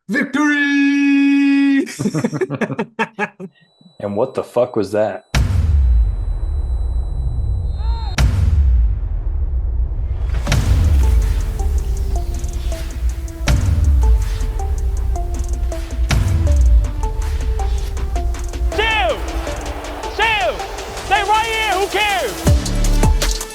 Victory! And what the fuck was that? Chill! Chill! Stay right here, who cares?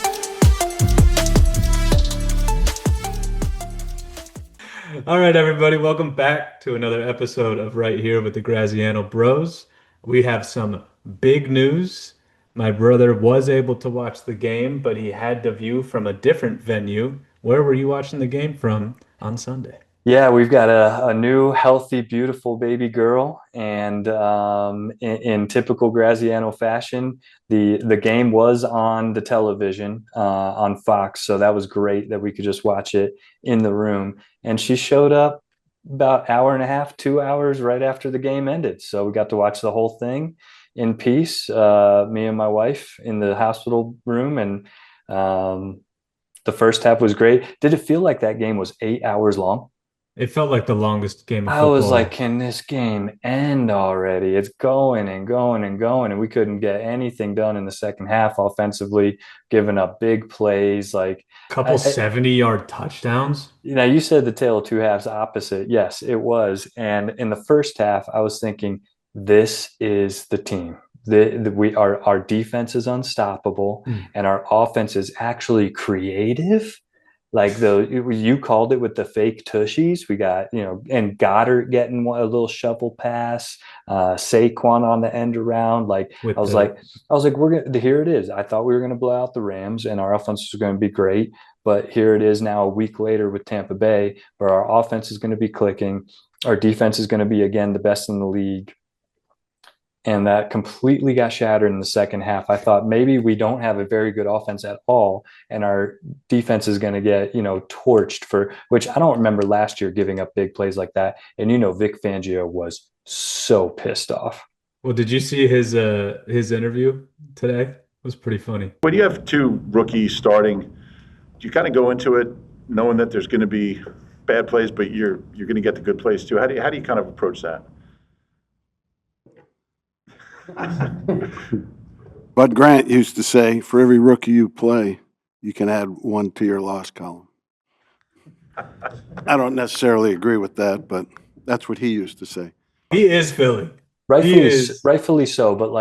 All right, everybody, welcome back to another episode of Right Here with the Graziano Bros. We have some big news. My brother was able to watch the game, but he had to view from a different venue. Where were you watching the game from on Sunday? Yeah, we've got a new, healthy, beautiful baby girl, and in typical Graziano fashion, the game was on the television on Fox, so that was great that we could just watch it in the room. And she showed up about hour and a half, 2 hours right after the game ended, so we got to watch the whole thing in peace. Me and my wife in the hospital room, and the first half was great. Did it feel like that game was 8 hours long? It felt like the longest game of I was like, football. can this game end already? It's going and going and going, and we couldn't get anything done in the second half offensively, giving up big plays. Couple 70-yard touchdowns. You said the tale of two halves opposite. Yes, it was. And in the first half, I was thinking, this is the team. Our defense is unstoppable, Mm. and our offense is actually creative. Like you called it with the fake tushies. We got, and Goddard getting a little shovel pass, Saquon on the end around. I With was the like, I was like, we're gonna here it is. I thought we were gonna blow out the Rams and our offense was gonna be great. But here it is now a week later with Tampa Bay, where our offense is going to be clicking. Our defense is going to be again the best in the league, and that completely got shattered in the second half. I thought maybe we don't have a very good offense at all, and our defense is going to get torched for which I don't remember last year giving up big plays like that. And Vic Fangio was so pissed off. Well, did you see his interview today? It was pretty funny. When you have two rookies starting, do you kind of go into it knowing that there's going to be bad plays, but you're going to get the good plays too? How do you kind of approach that? Bud Grant used to say, for every rookie you play, you can add one to your loss column. I don't necessarily agree with that, but that's what he used to say. He is Philly. He Rightfully, is. rightfully so. But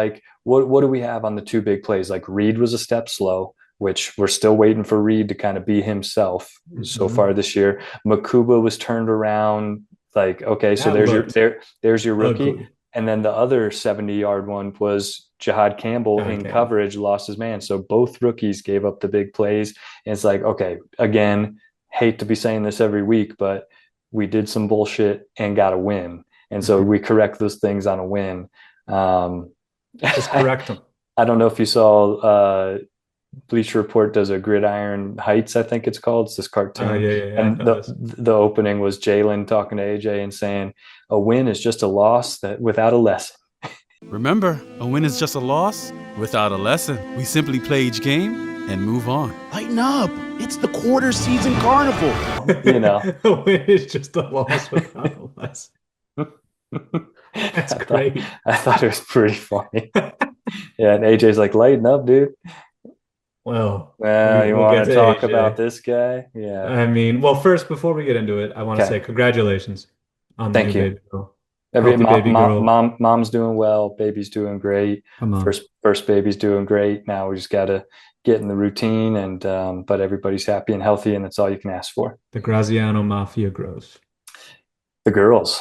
what do we have on the two big plays? Like Reed was a step slow, which we're still waiting for Reed to kind of be himself so Mhm. far this year. Makuba was turned around. Like, okay, so That looked there's your rookie. ugly. And then the other 70-yard one was Jahad Campbell God in damn. coverage, lost his man. So both rookies gave up the big plays. And it's like, okay, again, hate to be saying this every week, but we did some bullshit and got a win. And so Mhm. we correct those things on a win. Um, Just I, correct him. I don't know if you saw Bleacher Report does a Gridiron Heights, I think it's called. It's this Oh cartoon. yeah, yeah, yeah. I And know this. the opening was Jalen talking to AJ and saying, a win is just a loss that without a lesson. Remember, a win is just a loss without a lesson. We simply play each game and move on. Lighten up. It's the quarter season carnival. You know. A win is just a loss without a lesson. That's great. I thought it was pretty funny. Yeah, and AJ's like, lighten up, dude. Well, Well, you we'll get want to to talk AJ. about this guy? Yeah. I mean, well, first, before we get into it, I want to say Okay. congratulations on the new Thank you. baby girl. Every Healthy baby girl. mom's doing well, baby's doing great. Come on. First baby's doing great. Now we just gotta get in the routine, and but everybody's happy and healthy, and that's all you can ask for. The Graziano Mafia grows. The girls.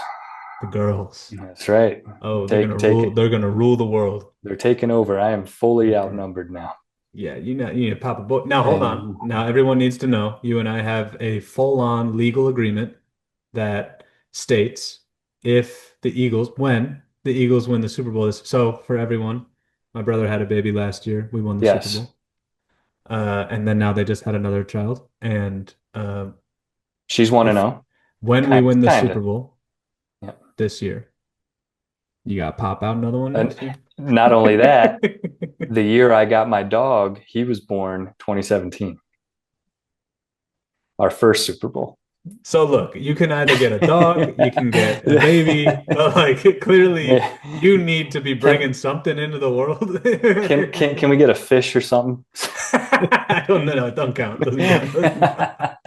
The girls. That's right. Oh, Take it. They're gonna rule the world. They're taking over. I am fully Okay. outnumbered now. Yeah, you need to pop a book. Now, hold on. Now, everyone needs to know you and I have a full-on legal agreement that states when the Eagles win the Super Bowl this. So, for everyone, my brother had a baby last year. We won the Super Yes. Bowl. And then now they just had another child. And She's 1 and if 0. when we Kind win the kind Super of. Bowl Yeah. this year, you got to pop out another one next year. And not only that, the year I got my dog, he was born 2017. Our first Super Bowl. So look, you can either get a dog, you can get a baby, but like clearly you need to be bringing something into the world. Can we get a fish or something? I don't know. It don't count. Doesn't count. Doesn't count.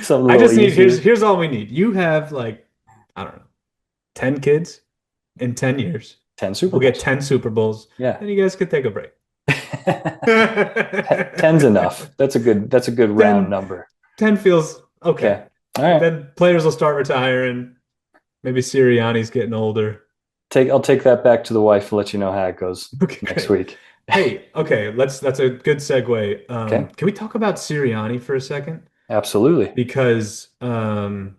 Something a I little just need easier. here's all we need. You have like, I don't know, 10 kids in 10 years. 10 Super We'll get Bowls. 10 Super Bowls. Yeah. And you guys could take a break. 10's enough. That's a good round 10, number. 10 feels okay. Okay. All right. Then players will start retiring. Maybe Sirianni's getting older. I'll take that back to the wife and let you know how it goes next week. Hey, okay, that's a good segue. Okay. Can we talk about Sirianni for a second? Absolutely. Because I've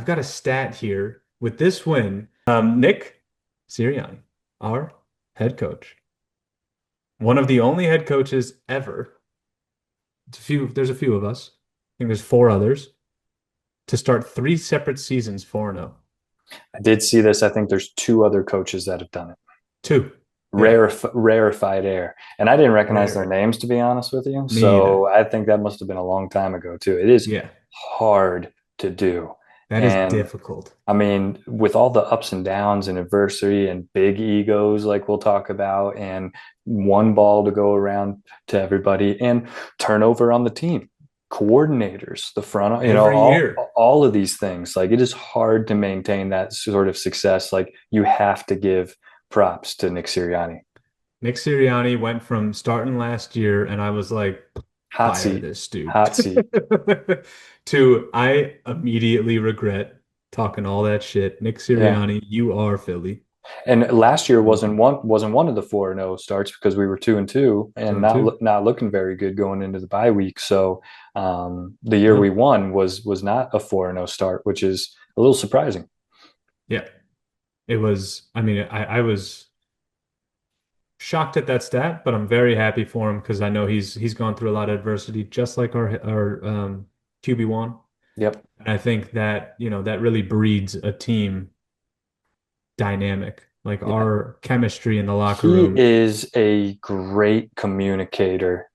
got a stat here. With this win, Nick Sirianni, our head coach, one of the only head coaches ever, there's a few of us, I think there's 4 others, to start 3 separate seasons 4-0. I did see this. I think there's 2 other coaches that have done it. 2. Rarefied air. And I didn't recognize their names, to be honest with you. So I think that must have been a long time ago, too. It is hard to do. That is difficult. I mean, with all the ups and downs and adversity and big egos, like we'll talk about, and one ball to go around to everybody, and turnover on the team, coordinators, the front, all of these things. Like, it is hard to maintain that sort of success. Like, you have to give props to Nick Sirianni. Nick Sirianni went from starting last year, and I was like, hot fire seat, this dude. hot seat. To I immediately regret talking all that shit. Nick Sirianni, you are Philly. And last year wasn't one of the 4-0 starts because we were 2-2 and not looking very good going into the bye week. So the year we won was not a 4-0 start, which is a little surprising. Yeah, it was. I mean, I was shocked at that stat, but I'm very happy for him because I know he's gone through a lot of adversity, just like our QB1. Yep. And I think that, that really breeds a team dynamic, like our chemistry in the locker room. He is a great communicator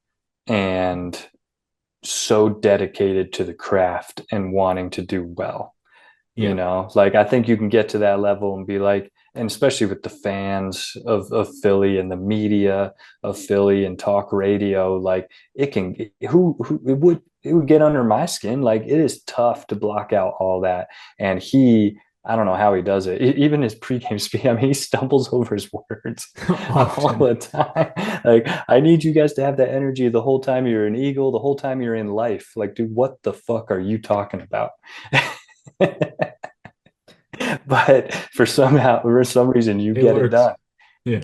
and so dedicated to the craft and wanting to do well. Like, I think you can get to that level and be like, and especially with the fans of Philly and the media of Philly and talk radio, like it would get under my skin. Like, it is tough to block out all that. And I don't know how he does it. Even his pregame speech, I mean, he stumbles over his words all the time. Like, I need you guys to have that energy the whole time you're an Eagle, the whole time you're in life. Like, dude, what the fuck are you talking about? But for some reason you get it done. Yeah.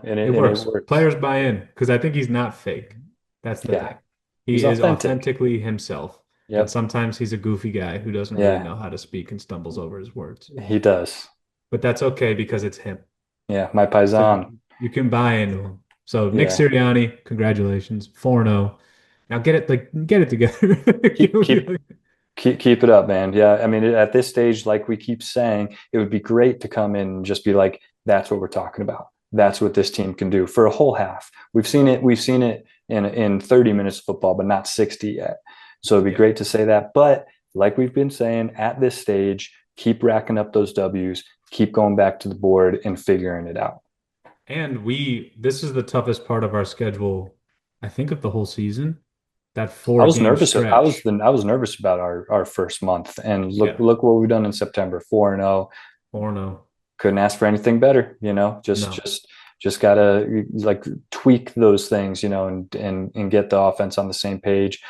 And it works. Players buy in because I think he's not fake. That's the thing. He is authentically himself. Yep. And sometimes he's a goofy guy who doesn't really know how to speak and stumbles over his words. He does. But that's okay because it's him. Yeah, my paisan. So you can buy into him. So Nick Sirianni, congratulations. 4-0. Now get it together. Keep it up, man. Yeah, I mean, at this stage, like we keep saying, it would be great to come in and just be like, that's what we're talking about. That's what this team can do for a whole half. We've seen it in 30 minutes of football, but not 60 yet. So it'd be great to say that. But like we've been saying, at this stage, keep racking up those W's, keep going back to the board and figuring it out. And this is the toughest part of our schedule, I think, of the whole season. That 4 I was nervous. stretch. I was nervous about our first month, and look what we've done in September. 4-0. 4-0. Couldn't ask for anything better. Just gotta like tweak those things, and get the offense on the same page.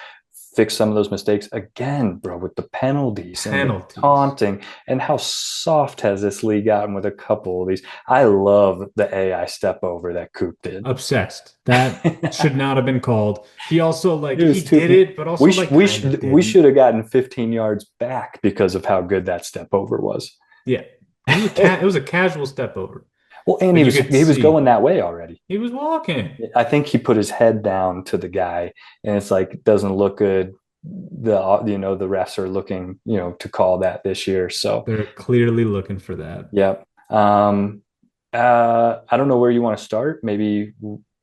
Fix some of those mistakes again, bro, with the penalties and the taunting, and how soft has this league gotten with a couple of these. I love the AI step over that Coop did. Obsessed. That should not have been called. He also he did it, but also we should have gotten 15 yards back because of how good that step over was. Yeah, it was a casual step over. Well, and he was going that way already. He was walking. I think he put his head down to the guy, and it's like, it doesn't look good. The refs are looking, to call that this year. So they're clearly looking for that. Yep. I don't know where you want to start. Maybe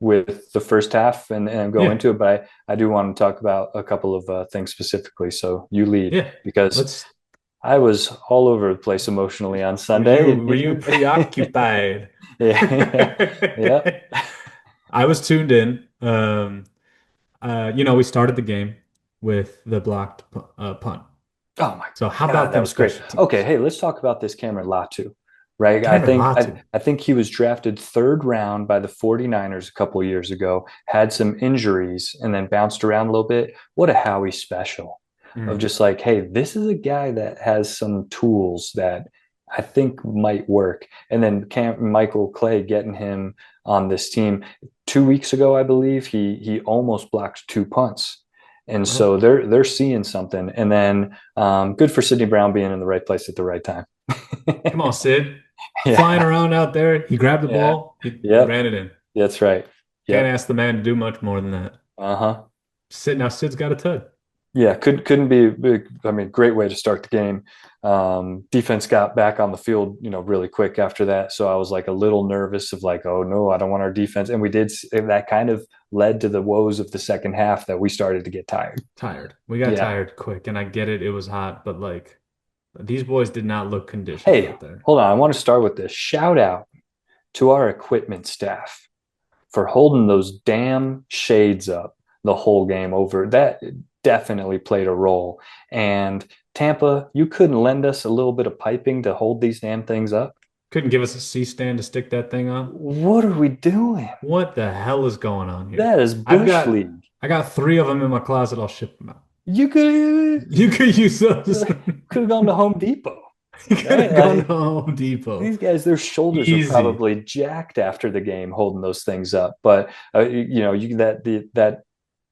with the first half and go Yeah. into it, but I do want to talk about a couple of things specifically. So you lead, Yeah. because I was all over the place emotionally on Sunday. Were you preoccupied? Yeah. I was tuned in. We started the game with the blocked punt. Oh my So how God, about that them was great. special Okay, teams? hey, let's talk about this Cameron Latu, right? Cameron Latu. I think he was drafted third round by the 49ers a couple years ago, had some injuries, and then bounced around a little bit. What a Howie special of Mm. just like, hey, this is a guy that has some tools that I think might work. And then Michael Clay getting him on this team 2 weeks ago, I believe he almost blocked 2 punts. And Well, so they're seeing something. And then good for Sidney Brown being in the right place at the right time. come on, Sid. Yeah. Flying around out there. He grabbed the Yeah. ball. He Yep. ran it in. That's right. Can't Yep. ask the man to do much more than that. Uh-huh. Sid's got a tud. Yeah, couldn't be big. I mean, great way to start the game. Defense got back on the field, really quick after that. So I was like a little nervous of like, oh no, I don't want our defense. And we did. That kind of led to the woes of the second half that we started to get tired. We got Yeah. tired quick, and I get it. It was hot, but like these boys did not look conditioned Hey, out there. hold on. I want to start with this. Shout out to our equipment staff for holding those damn shades up the whole game over. That definitely played a role. And Tampa, you couldn't lend us a little bit of piping to hold these damn things up? Couldn't give us a C-stand to stick that thing on. What are we doing? What the hell is going on here? That is Bush League. I got 3 of them in my closet. I'll ship them out. You could use those. could have gone to Home Depot. You could have gone to Home Depot. These guys, their shoulders Easy. are probably jacked after the game holding those things up. But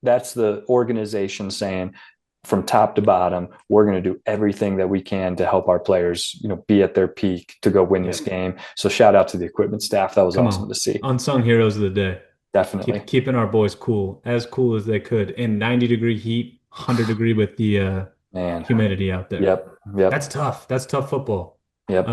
that's the organization saying from top to bottom, we're going to do everything that we can to help our players, be at their peak to go win this game. So shout out to the equipment staff. That was awesome to see. Unsung heroes of the day. Definitely. Keeping our boys cool as they could in 90-degree heat, 100-degree with the humidity out there. Yep. That's tough. That's tough football. Yep.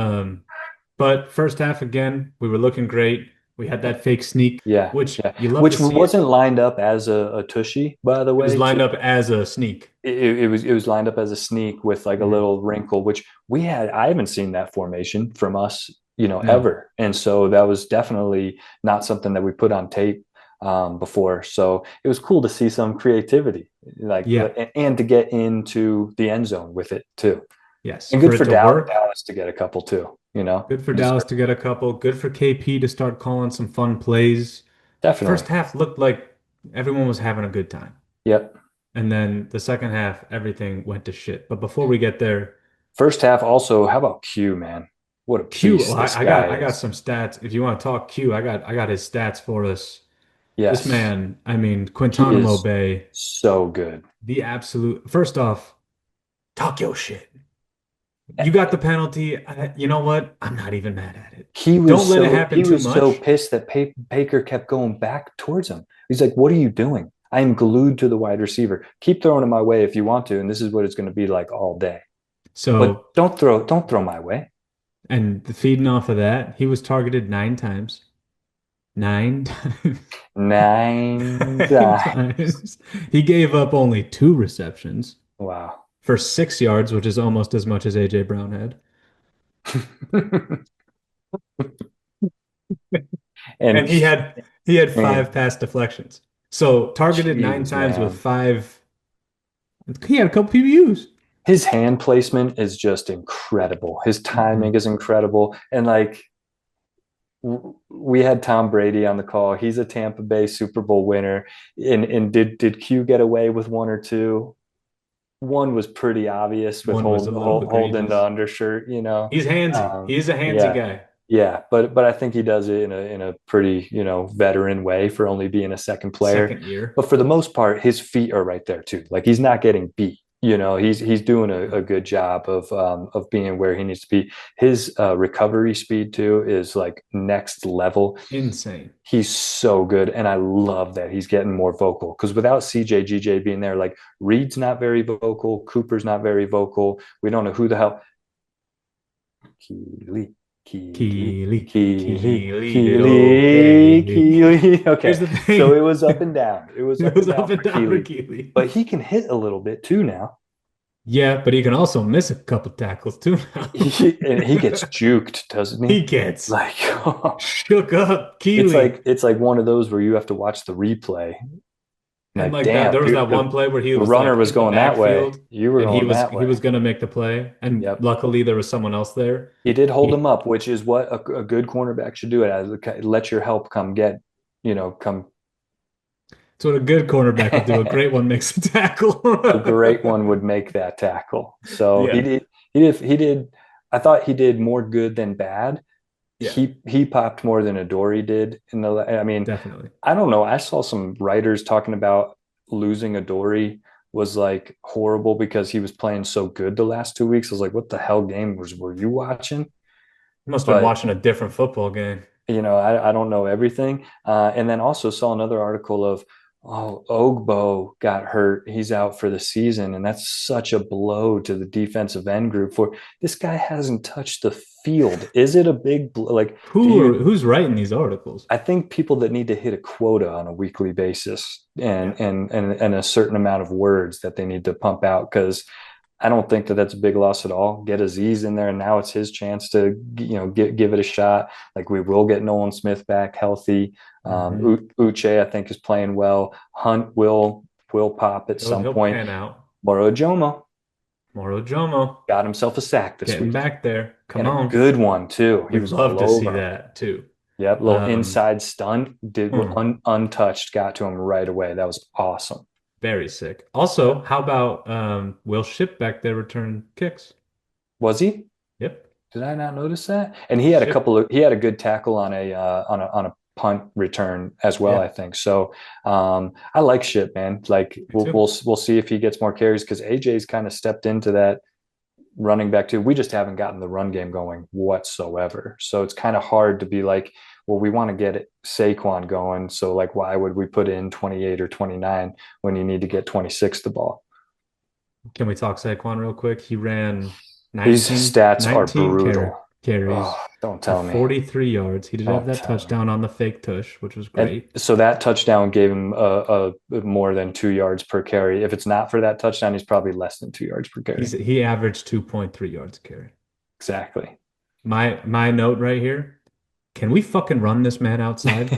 But first half again, we were looking great. We had that fake sneak, which you love which to see. Wasn't lined up as a tushy, by the way. It was lined up as a sneak. It was lined up as a sneak with like a little wrinkle, which I haven't seen that formation from us, ever. And so that was definitely not something that we put on tape before. So it was cool to see some creativity, and to get into the end zone with it too. Yes. And good for Dallas to get a couple too, Good for Dallas to get a couple. Good for KP to start calling some fun plays. Definitely. First half looked like everyone was having a good time. Yep. And then the second half, everything went to shit. But before we get there, first half also, how about Q, man? What a piece this guy I got some stats. If you want to talk Q, I got his stats for us. Yes. This man, Guantanamo Bay. So good. The absolute. First off, talk your shit. You got the penalty. You know what? I'm not even mad at it. Don't let it happen too much. He was so pissed that Baker kept going back towards him. He's like, "What are you doing? I am glued to the wide receiver. Keep throwing it my way if you want to, and this is what it's going to be like all day. So, but don't throw my way." And feeding off of that, he was targeted 9 times. 9 times. 9 times. He gave up only 2 receptions. Wow. For 6 yards, which is almost as much as AJ Brown had. and he had 5 pass deflections. So targeted 9 times with 5. He had a couple PBUs. His hand placement is just incredible. His timing is incredible. And like, we had Tom Brady on the call. He's a Tampa Bay Super Bowl winner. And did Q get away with 1 or 2? One was pretty obvious with holding the undershirt, He's handsy. He's a handsy guy. Yeah, but I think he does it in a pretty, veteran way for only being a second player. Second year. But for the most part, his feet are right there too. Like he's not getting beat. He's doing a good job of being where he needs to be. His recovery speed too is like next level. Insane. He's so good, and I love that he's getting more vocal, because without CJ, GJ being there, like Reed's not very vocal, Cooper's not very vocal. We don't know who the hell. Keely. Keely, Keely, Keely did Keely, okay. Keely. Here's Okay, the so it thing. was up and down. It was It up and was down up and for down for Keely, Keely. but he can hit a little bit too now. Yeah, but he can also miss a couple tackles too now. And he gets juked, doesn't He he? gets Like shook up, it's Keely. like it's like one of those where you have to watch the replay. And Like, like that, damn, there was dude, that one play where he the was runner like was in the going that way. backfield You were and he going was that he way. was gonna make the play. And Yep. luckily there was someone else there. He did hold He, him up, which is what a good cornerback should do. It let your help come get, come. it's what a good cornerback would do. A great one makes a tackle. A great one would make that tackle. So he Yeah, did. He did. I thought he did more good than bad. yeah, He popped more than Adoree did in the. I mean, definitely. I don't know. I saw some writers talking about losing Adoree was like horrible because he was playing so good the last 2 weeks. I was like, what the hell game were you watching? You must have been But watching a different football game. I don't know everything. And then also saw another article of, oh, Ogbo got hurt. He's out for the season. And that's such a blow to the defensive end group for this guy hasn't touched the field. Is it a big, like, Who's writing these articles? I think people that need to hit a quota on a weekly basis and a certain amount of words that they need to pump out because I don't think that that's a big loss at all. Get Aziz in there, and now it's his chance to give it a shot. Like we will get Nolan Smith back healthy. Uche, I think, is playing well. Hunt will pop at some He'll point. pan out. Moro Jomo Moro Jomo got himself a sack this getting week. back there. Come And on. a good one too. He We'd was love all to see over. that too. Yep, little inside stunt did untouched, got to him right away. That was awesome. Very sick. Also, how about Will Shipp back there returning kicks? Was he? Yep. Did I not notice that? And he had he had a good tackle on a punt return as well, I think. So I like Shipp, man. Like we'll see if he gets more carries because AJ's kind of stepped into that running back too. We just haven't gotten the run game going whatsoever. So it's kind of hard to be like, well, we want to get Saquon going. So like, why would we put in 28 or 29 when you need to get 26 the ball? Can we talk Saquon real quick? He ran 19, These stats are brutal. Carries. Oh, don't tell me. 43 yards. He did have that touchdown on the fake tush, which was great. And so that touchdown gave him a more than 2 yards per carry. If it's not for that touchdown, he's probably less than 2 yards per carry. He averaged 2.3 yards a carry. Exactly. My note right here. Can we fucking run this man outside?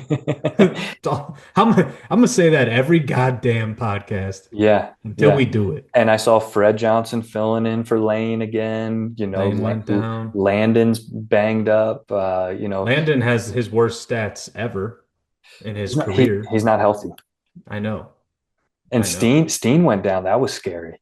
I'm gonna say that every goddamn podcast. Yeah. Until we do it. And I saw Fred Johnson filling in for Lane again. Lane went down. Landon's banged up. Landon has his worst stats ever in his career. He's not healthy. I know. And Steen went down. That was scary.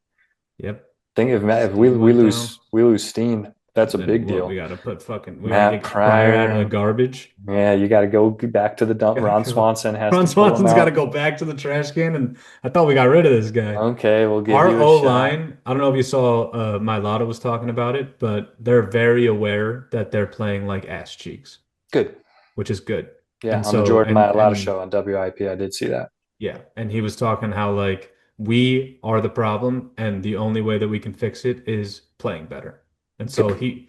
Yep. Think if we lose Steen. That's a big deal. We got to put Matt Pryor out of the garbage. Yeah, you got to go back to the dump. Ron Swanson's got to go back to the trash can, and I thought we got rid of this guy. Okay, we'll give our you a O-line. I don't know if you saw my Lotta was talking about it, but they're very aware that they're playing like ass cheeks. Good, which is good. Yeah, on the Jordan Mailata show on WIP, I did see that. Yeah, and he was talking how like we are the problem, and the only way that we can fix it is playing better. And so he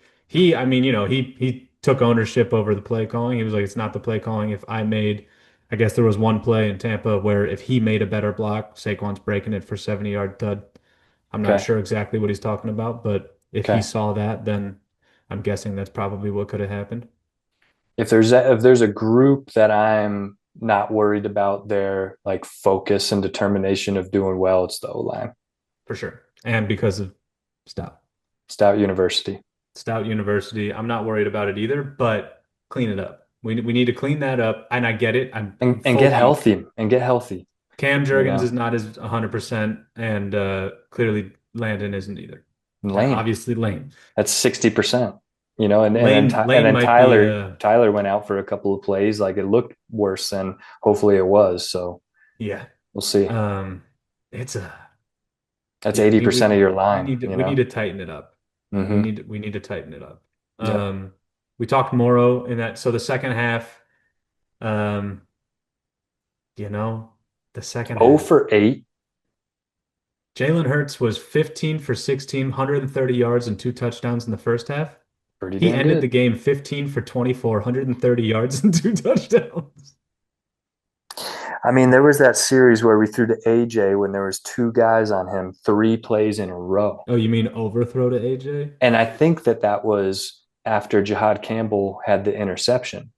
took ownership over the play calling. He was like, it's not the play calling. I guess there was one play in Tampa where if he made a better block, Saquon's breaking it for 70-yard tud. I'm not sure exactly what he's talking about, but if he saw that, then I'm guessing that's probably what could have happened. If there's a group that I'm not worried about their like focus and determination of doing well, it's the O-line. For sure. And because of Stout University. I'm not worried about it either, but clean it up. We need to clean that up, and I get it. And get healthy. Cam Jurgens is not as 100%, and clearly Landon isn't either. Lane, obviously Lane. That's 60%. And then Tyler went out for a couple of plays. Like it looked worse than hopefully it was. So yeah, we'll see. That's 80% of your line. We need to tighten it up. Mm-hmm. We need to tighten it up. We talked Moro in that. So the second half, the second 0 half, for 8. Jalen Hurts was 15 for 16, 130 yards and 2 touchdowns in the first half. Pretty He damn ended the good. game 15 for 24, 130 yards and 2 touchdowns. I mean, there was that series where we threw to AJ when there was two guys on him, 3 plays in a row. Oh, you mean overthrow to AJ? And I think that was after Jihad Campbell had the interception.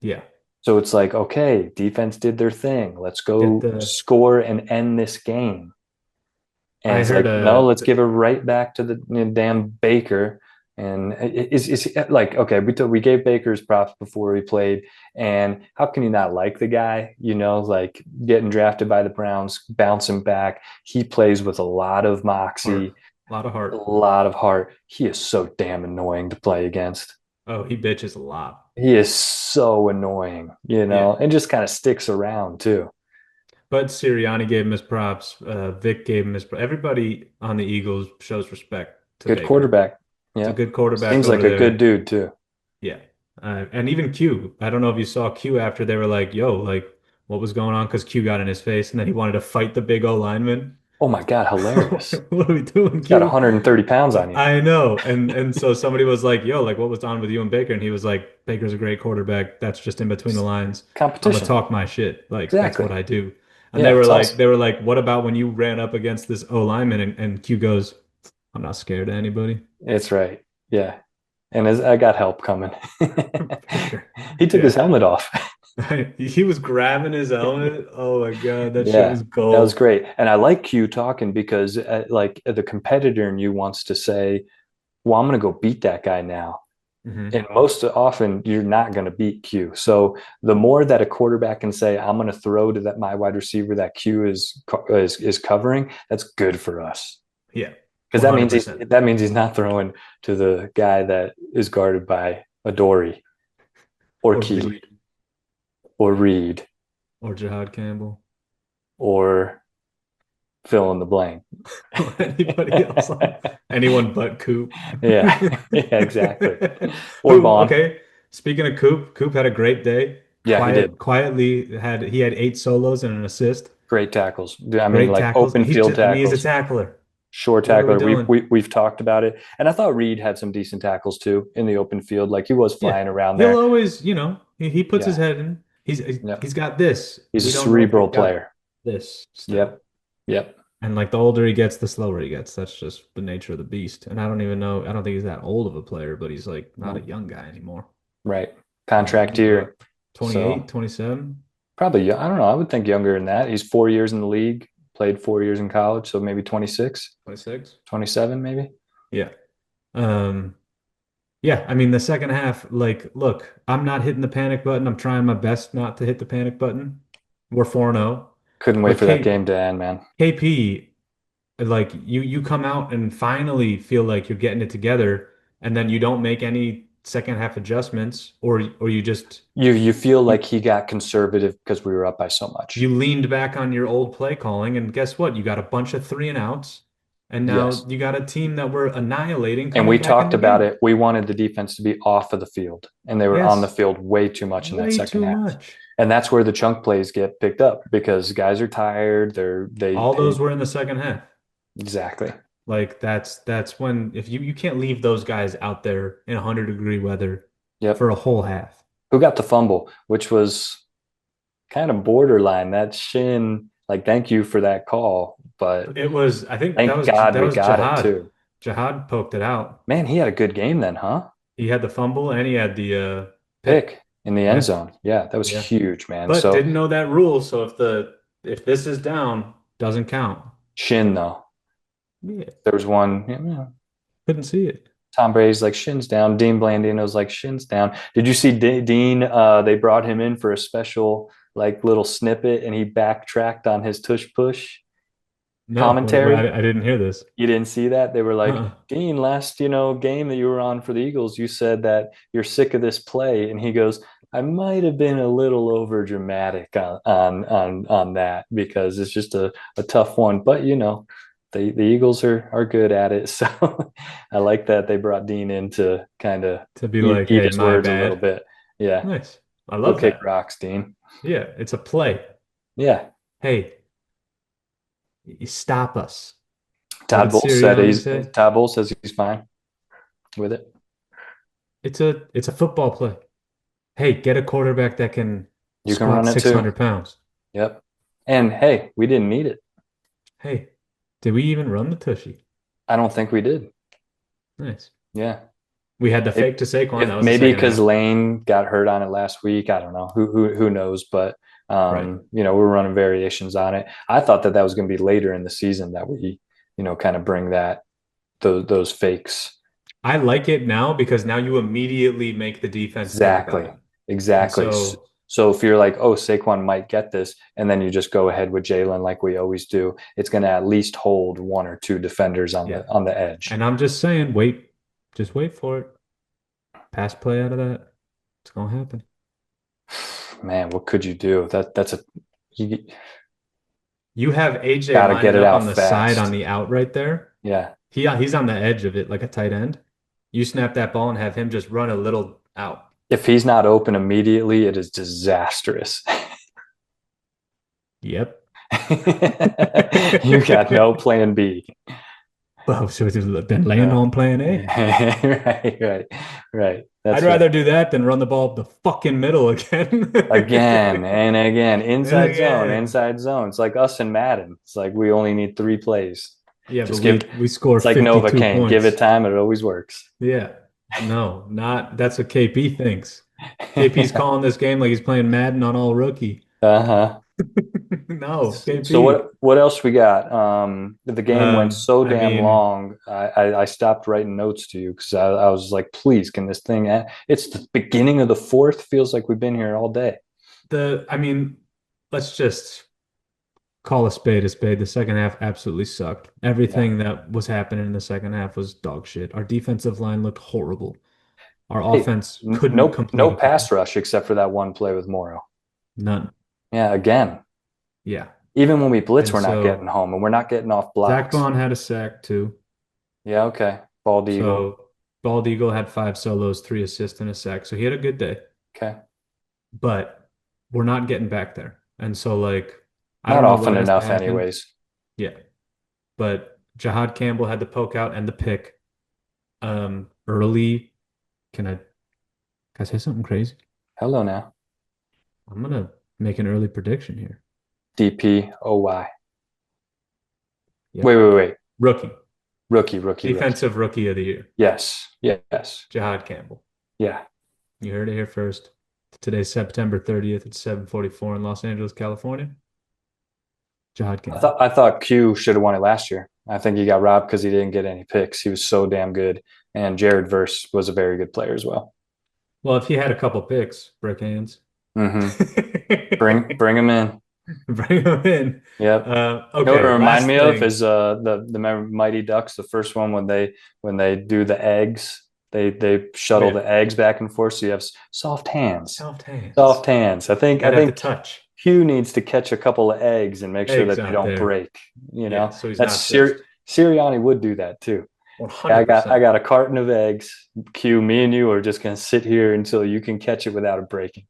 Yeah. So it's like, okay, defense did their thing. Let's Get go the score and end this game. And I it's heard like, no, let's give it right back to the damn Baker. And it's like, okay, we gave Baker's props before he played. And how can you not like the guy? You know, like getting drafted by the Browns, bouncing back. He plays with a lot of moxie, a lot of a heart. lot of heart. He is so damn annoying to play against. Oh, he bitches a lot. He is so annoying, you know, Yeah. and just kind of sticks around too. But Sirianni gave him his props. Vic gave him his props. Everybody on the Eagles shows respect to Good Baker. quarterback. It's a Yeah. good quarterback Seems over like a good there. dude too. Yeah. And even Q. I don't know if you saw Q after they were like, yo, like, what was going on? Because Q got in his face and then he wanted to fight the big O lineman. Oh my God, hilarious. What are we doing, Got Q? 130 pounds on you. I know. And so somebody was like, yo, like what was on with you and Baker? And he was like, Baker's a great quarterback. That's just in between the lines. I'm gonna Competition. talk my shit. Like that's what Exactly. I do. And Yeah, it's awesome. they were like, what about when you ran up against this O lineman? And Q goes, I'm not scared of anybody. It's right. Yeah. And I got help coming. Baker. He took his Yeah. helmet off. He was grabbing his helmet. Oh my God, that shit Yeah, was that was gold. great. And I like Q talking because like the competitor in you wants to say, well, I'm going to go beat that guy now. Hmm. And most often you're not going to beat Q. So the more that a quarterback can say, I'm going to throw to that my wide receiver that Q is covering, that's good for us. Yeah, Because 100%. that means he's not throwing to the guy that is guarded by Adoree or Or Key Reed or Reed or Jihad Campbell or fill in the blank. or anybody else anyone but Coop. Yeah, yeah, exactly. Or Who, Vaughn. okay. Speaking of Coop, Coop had a great day. Yeah, he did. Quietly he had 8 solos and an assist. Great tackles. I mean, Great like tackles. open field I mean, he's a tackles, tackler. short What are we tackler. doing? We've talked about it, and I thought Reed had some decent tackles too in the open field. Like he was Yeah. flying around He'll there. always, he puts his Yeah. head in. Yep. He's got this. He's a We don't know if he's cerebral got player. this still. Yep. Yep. And like the older he gets, the slower he gets. That's just the nature of the beast. And I don't even know. I don't think he's that old of a player, but he's like not a No. young guy anymore. Right. Like Contract he's year. what, So 28, 27? probably, I don't know. I would think younger than that. He's 4 years in the league, played 4 years in college. So maybe 26, 26? 27, maybe. Yeah. Um, yeah, I mean the second half, like, look, I'm not hitting the panic button. I'm trying my best not to hit the panic button. We're 4-0. Couldn't wait But for that game to end, man. KP, like you come out and finally feel like you're getting it together, and then you don't make any second half adjustments, or you just You feel you like he got conservative because we were up by so much. you leaned back on your old play calling, and guess what? You got a bunch of 3-and-outs, and now Yes. you got a team that we're annihilating And coming we back in talked the about game. it. We wanted the defense to be off of the field, and they were on the Yes, field way too much in that way second too half. much. And that's where the chunk plays get picked up because guys are tired. All They those were in the second half. exactly. Like that's when if you can't leave those guys out there in 100-degree weather Yep. for a whole half. Who got the fumble, which was kind of borderline. That shin, like, thank you for that call, but It was, I think thank God that we was got it Jihad. too. Jihad poked it out. Man, he had a good game then, huh? He had the fumble and he had the pick. Pick in the end Yeah, zone. Yeah, that was yeah. huge, man. But So didn't know that rule. So if this is down, doesn't count. shin though. Yeah, There was one, yeah, couldn't see it. Tom Brady's like shins down. Dean Blandino's like shins down. Did you see Dean? They brought him in for a special like little snippet, and he backtracked on his tush push No, commentary. I didn't hear this. You didn't see that? They were like, Uh-uh. Dean, last game that you were on for the Eagles, you said that you're sick of this play, and he goes, I might have been a little over dramatic on that because it's just a tough one, but the Eagles are good at it. So I like that they brought Dean in to kind of To be eat, like, eat hey, his my words a little bad. bit. Yeah. Nice. I Go love kick that. rocks, Dean. Yeah, it's a play. Yeah. Hey, you stop us. What Todd did Bowles said Sirianni say? Todd Bowles says he's fine with it. it's a football play. Hey, get a quarterback that can You can squat run it too. 600 pounds. Yep. And hey, we didn't need it. Hey, did we even run the Tushy? I don't think we did. Nice. Yeah. We had the If, fake to Saquon. if That was the maybe second because half. Lane got hurt on it last week, I don't know. Who knows? But Right. we're running variations on it. I thought that was going to be later in the season that we, kind of bring those fakes. I like it now because now you immediately make the defense think about Exactly. it. And Exactly. so, So if you're like, oh, Saquon might get this, and then you just go ahead with Jalen like we always do, it's going to at least hold one or two defenders on yeah. the edge. And I'm just saying, just wait for it. Pass play out of that. It's gonna happen. Man, what could you do? You You have AJ got to get lining it up out on the side on fast. the out right there. Yeah. He's on the edge of it like a tight end. You snap that ball and have him just run a little out. If he's not open immediately, it is disastrous. Yep. You got no plan B. Well, so it's been laying on plan A. Right. I'd That's rather right. do that than run the ball up the fucking middle again. Again and again, And inside zone, again. inside zone. It's like us in Madden. It's like we only need 3 plays. Yeah, but Just give. we score It's like 52 Novocaine. Give it points. time, it always works. Yeah. No, not that's what KP thinks. KP's calling this game like he's playing Madden on all rookie. Uh-huh. No, So KP. what else we got? The game went so I damn mean, long. I stopped writing notes to you because I was like, please, can this thing end? It's the beginning of the fourth. Feels like we've been here all day. I mean, let's just call a spade a spade. The second half absolutely sucked. Yeah. Everything that was happening in the second half was dog shit. Our defensive line looked horrible. Our Hey, offense couldn't no complete a pass pass. rush except for that one play with Morrow. None. Yeah, again. Yeah. Even when we blitz, And we're not getting so home and we're not getting off Zach blocks. Bond had a sack too. Yeah, okay. Bald eagle. So Bald Eagle had 5 solos, 3 assists, and a sack. So he had a good day. Okay. But we're not getting back there. And so like I Not don't know often what has to enough, happen. anyways. Yeah. But Jahad Campbell had the poke out and the pick. Early. Can I say something crazy? Hello now. I'm gonna make an early prediction here. DPOY. Yep. Wait. Rookie. Rookie. Defensive rookie of the year. Yes. Jahad Campbell. Yeah. You heard it here first. Today's September 30th at 7:44 in Los Angeles, California. Jahad I Campbell. thought I thought Q should have won it last year. I think he got robbed because he didn't get any picks. He was so damn good. And Jared Verse was a very good player as well. Well, if he had a couple picks, brick hands. Bring him in. Bring him in. Yep. Okay. You know what it remind last me of thing. is the Mighty Ducks, the first one when they do the eggs, they shuttle Yeah. the eggs back and forth, so you have soft hands. Soft hands. Soft hands. I think Gotta have to touch. Hugh needs to catch a couple of eggs and make sure Eggs that they out don't there. break. Yeah, so he's That's not just Sirianni would do that too. 100%. I got a carton of eggs. Q, me and you are just gonna sit here until you can catch it without it breaking.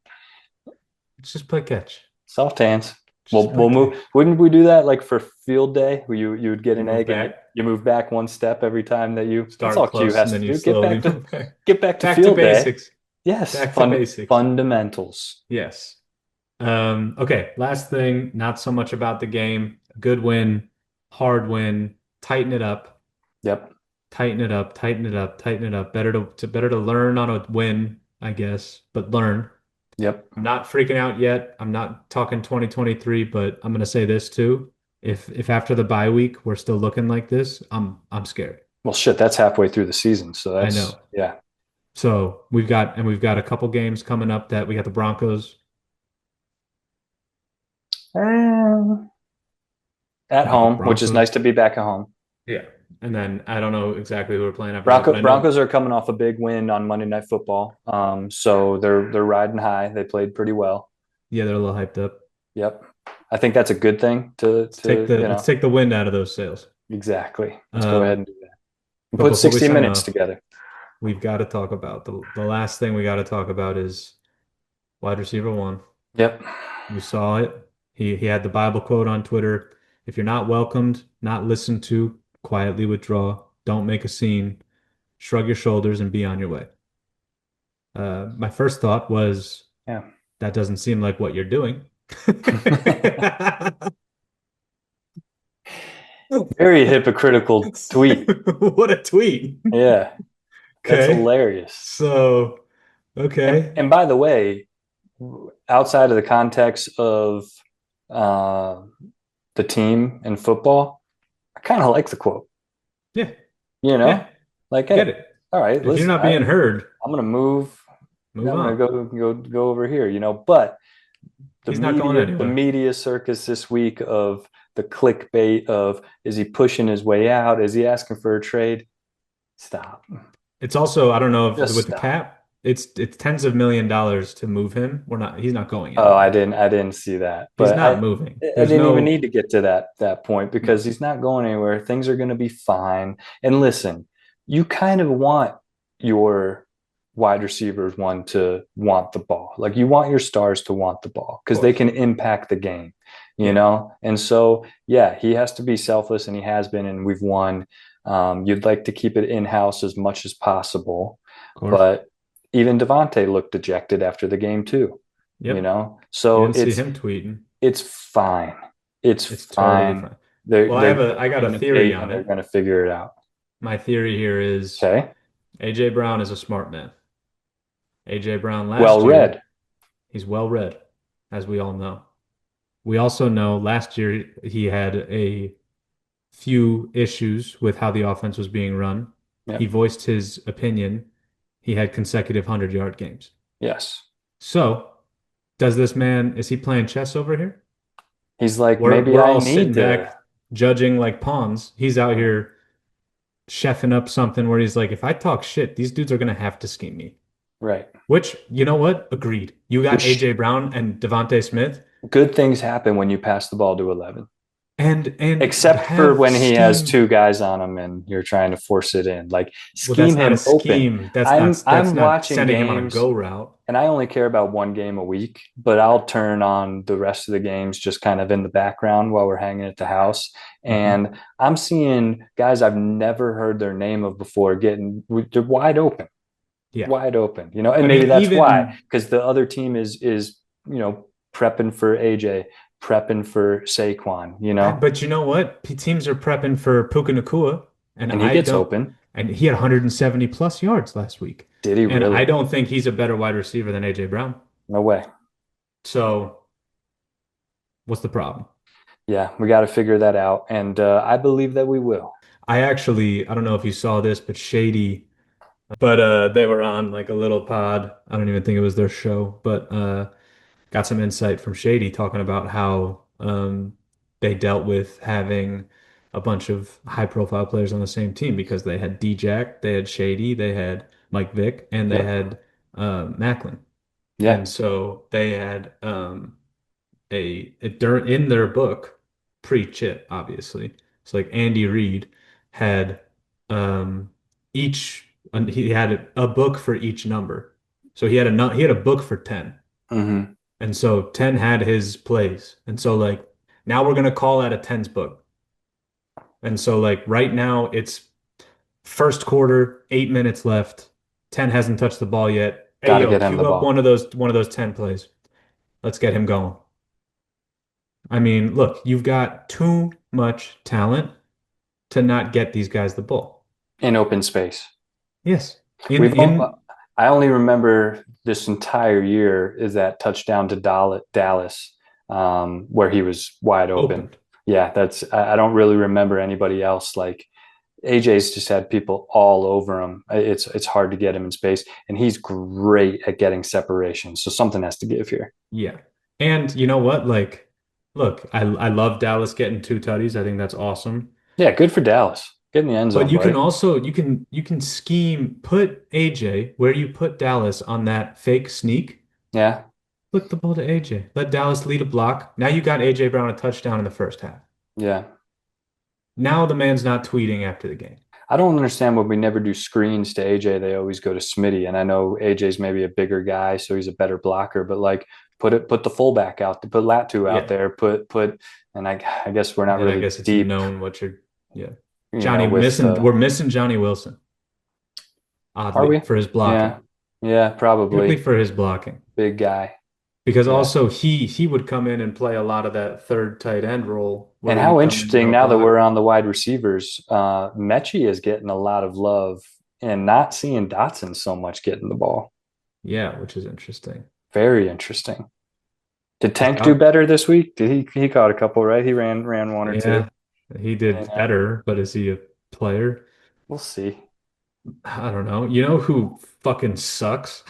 Let's just play catch. Soft hands. Just We'll move. catch. Wouldn't we do that like for field day where you would get You an move egg and back. you move back one step every time that you Start that's all Q close has and then to you do. slowly move back. Get back to Back field to day. basics. Yes. Back to basics. Fundamentals. Yes. Okay, last thing, not so much about the game. Good win, hard win, tighten it up, Yep. tighten it up, tighten it up, tighten it up. Better to learn on a win, I guess, but learn. Yep. I'm not freaking out yet. I'm not talking 2023, but I'm gonna say this too. If after the bye week we're still looking like this, I'm scared. Well, shit, that's halfway through the season, so I that's know. yeah. So we've got a couple games coming up that we got the Broncos At we got the home, which is Broncos. nice to be back at home. Yeah. And then I don't know exactly who we're playing after that, but I know Broncos are coming off a big win on Monday Night Football. So they're riding high. They played pretty well. yeah, they're a little hyped up. Yep. I think that's a good thing Let's take the wind out of those sails. Exactly. Let's go ahead and do that. But Put before we 60 sign minutes off, together. we've got to talk about the last thing we got to talk about is wide receiver one. Yep. You saw it. He had the Bible quote on Twitter. If you're not welcomed, not listened to, quietly withdraw. Don't make a scene. Shrug your shoulders and be on your way. My first thought was Yeah. that doesn't seem like what you're doing. Very hypocritical tweet. What a tweet. Yeah, that's Okay. hilarious. So, okay. And by the way, outside of the context of uh, the team and football, I kind of like the quote. Yeah. You know, Yeah. like, Get hey, it. all right, If you're listen, not being heard, I'm gonna move. move I'm gonna on. go over here. But He's not going the anywhere. media circus this week of the clickbait of, is he pushing his way out? Is he asking for a trade? Stop. It's also, I don't know if Just with the stop. cap, it's tens of $1 millions to move him. He's not going Oh, anywhere. I didn't see that. He's But not moving. I There's didn't even no, need to get to that point because he's not going anywhere. Things are going to be fine. And listen, you kind of want your wide receivers to want the ball. Like, you want your stars to want the ball because they can impact the game, you know? And so, yeah, he has to be selfless, and he has been, and we've won. You'd like to keep it in-house as much as possible, but even Devontae looked dejected after the game too. Yep. You know, You so didn't see him tweeting. it's fine. It's totally fine. fine. They're, Well, they're I got a in the theory bait, on and they're it. going to figure it out. My theory here is Okay. AJ Brown is a smart man. AJ Brown last Well year, read. he's well read, as we all know. We also know last year he had a few issues with how the offense was being run. Yep. He voiced his opinion. He had consecutive 100-yard games. Yes. So, is he playing chess over here? He's like, We're maybe I all need sitting to. back judging like pawns. He's out here chefing up something where he's like, if I talk shit, these dudes are gonna have to scheme me. Right. Which, you know what? Agreed. You got Which- AJ Brown and Devontae Smith, Good things happen when you pass the ball to 11. and Except for have when he has scheme. 2 guys on him and you're trying to force it in. Like, Well, that's scheme not him a scheme. open. That's I'm not watching sending him on a games, go route. and I only care about one game a week, but I'll turn on the rest of the games just kind of in the background while we're hanging at the house. And I'm seeing guys I've never heard their name of before they're wide open. Yeah. Wide open, you know, and I maybe mean, that's even- why, because the other team is, you know, prepping for AJ, prepping for Saquon, you know, But you know what? Teams are prepping for Puka Nacua, and he gets open. And he had 170 plus yards last week. Did he And really? I don't think he's a better wide receiver than AJ Brown. No way. So, what's the problem? Yeah, we got to figure that out, and I believe that we will. I don't know if you saw this, but they were on like a little pod. I don't even think it was their show, but got some insight from Shady talking about how they dealt with having a bunch of high-profile players on the same team because they had D-Jack, they had Shady, they had Mike Vick, and they had Macklin. Yeah. And so they had in their book, pre-chip, obviously. It's like Andy Reid had he had a book for each number. So he had a book for 10. Mm-hmm. And so 10 had his plays. And so like now we're gonna call that a 10's book. And so like right now it's first quarter, 8 minutes left. 10 hasn't touched the ball yet. Gotta get him cue the up ball. one of those 10 plays. Let's get him going. I mean, look, you've got too much talent to not get these guys the ball. In open space. Yes. I only remember this entire year is that touchdown to Dallas, where he was wide open. Yeah, I don't really remember anybody else. Like, AJ's just had people all over him. It's hard to get him in space, and he's great at getting separation. So something has to give here. Yeah. And you know what? Like, look, I love Dallas getting 2 tutties. I think that's awesome. Yeah, good for Dallas. Get in the end zone. But you can also you can scheme, put AJ where you put Dallas on that fake sneak. Yeah. Flick the ball to AJ. Let Dallas lead a block. Now you got AJ Brown a touchdown in the first half. Yeah. Now the man's not tweeting after the game. I don't understand when we never do screens to AJ. They always go to Smitty, and I know AJ's maybe a bigger guy, so he's a better blocker. But like, put the fullback out, put Latu out there, and I guess we're not really I guess it's deep. known what you're. Yeah, We're missing Johnny Wilson. Oddly, Are we? for his blocking. Yeah, Strictly probably. for his blocking. Big guy. Because Yeah. also he would come in and play a lot of that third tight end role And where how he'd come in and interesting help now that block. we're on the wide receivers, Mechie is getting a lot of love and not seeing Dotson so much getting the ball. Yeah, which is interesting. Very interesting. Did Is Tank do Cal- better this week? Did he caught a couple, right? He ran one or two. yeah, he did Yeah, better, but is he a player? we'll see. I don't know. You know who fucking sucks?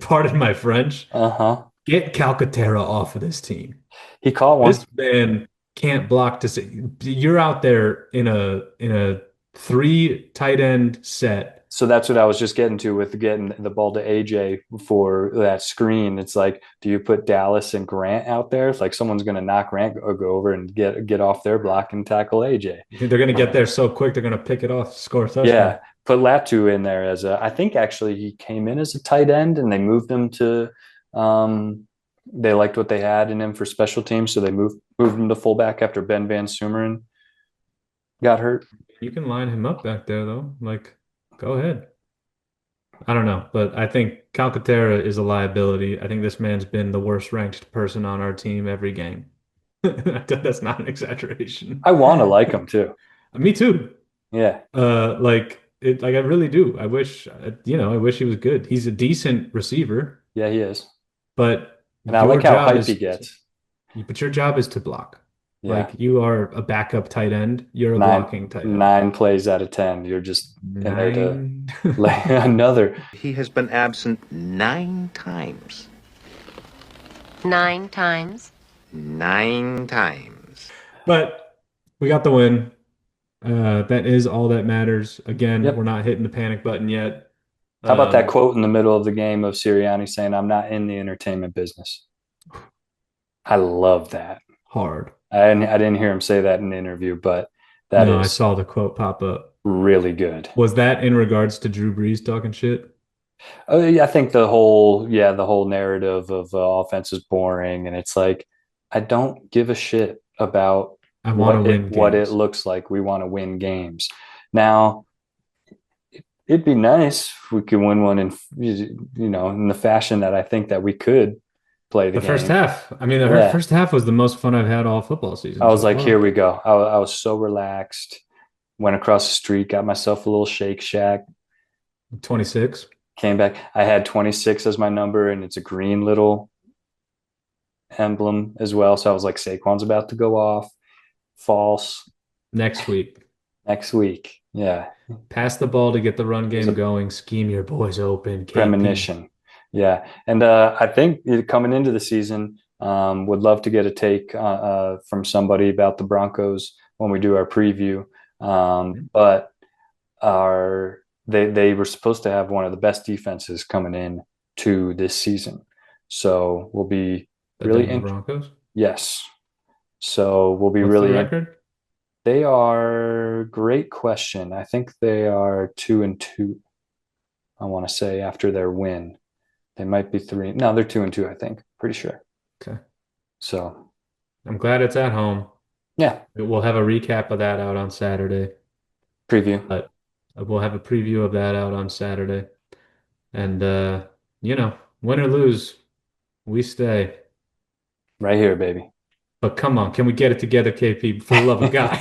Pardon my French. Uh-huh. Get Calcaterra off of this team. He caught one. This man can't block to say you're out there in a three tight end set. So that's what I was just getting to with getting the ball to AJ for that screen. It's like, do you put Dallas and Grant out there? It's like someone's going to knock Grant or go over and get off their block and tackle AJ. You think they're going to get there so quick they're going to pick it off, score a touchdown? Yeah, put Latu in there as I think actually he came in as a tight end and they moved him to they liked what they had in him for special teams, so they moved him to fullback after Ben Van Sumeren got hurt. You can line him up back there though. Like, go ahead. I don't know, but I think Calcaterra is a liability. I think this man's been the worst ranked person on our team every game. That's not an exaggeration. I want to like him too. Me too. Yeah. Like I really do. I wish, I wish he was good. He's a decent receiver, Yeah, he is. but And I your like how job hype is, he gets. but your job is to block. Yeah. Like you are a backup tight end. You're a Nine blocking tight end. 9 plays out of 10. You're just in there to Nine. lay another. He has been absent 9 times. 9 times. 9 times. But we got the win. That is all that matters. Again, Yep. we're not hitting the panic button yet. How about that quote in the middle of the game of Sirianni saying, "I'm not in the entertainment business"? I love that. Hard. I didn't hear him say that in the interview, but that No, I is saw the quote pop up. really good. Was that in regards to Drew Brees talking shit? Oh, yeah, I think the whole narrative of offense is boring, and it's like I don't give a shit about I want to win what it games. looks like. We want to win games. Now, it'd be nice if we could win one in the fashion that I think that we could play the The first game. half. I mean, the Yeah. first half was the most fun I've had all football season I was so like, far. here we go. I was so relaxed. Went across the street, got myself a little Shake Shack, 26 came back. I had 26 as my number, and it's a green little emblem as well. So I was like, Saquon's about to go off. False. next week. Next week. Yeah. Pass the ball to get the run game a going. Scheme your boys open. KP. Premonition. Yeah. And I think coming into the season, would love to get a take from somebody about the Broncos when we do our preview. But they were supposed to have one of the best defenses coming in to this season. So we'll be The really Denver Broncos. Yes. So we'll be What's really the record? They are great question. I think they are 2-2. I want to say after their win. They might be 3. No, they're 2-2, I think. Pretty sure. Okay. So I'm glad it's at home. yeah. We'll have a recap of that out on Saturday. Preview. But we'll have a preview of that out on Saturday. And win or lose, we stay. Right here, baby. But come on, can we get it together, KP, for the love of God?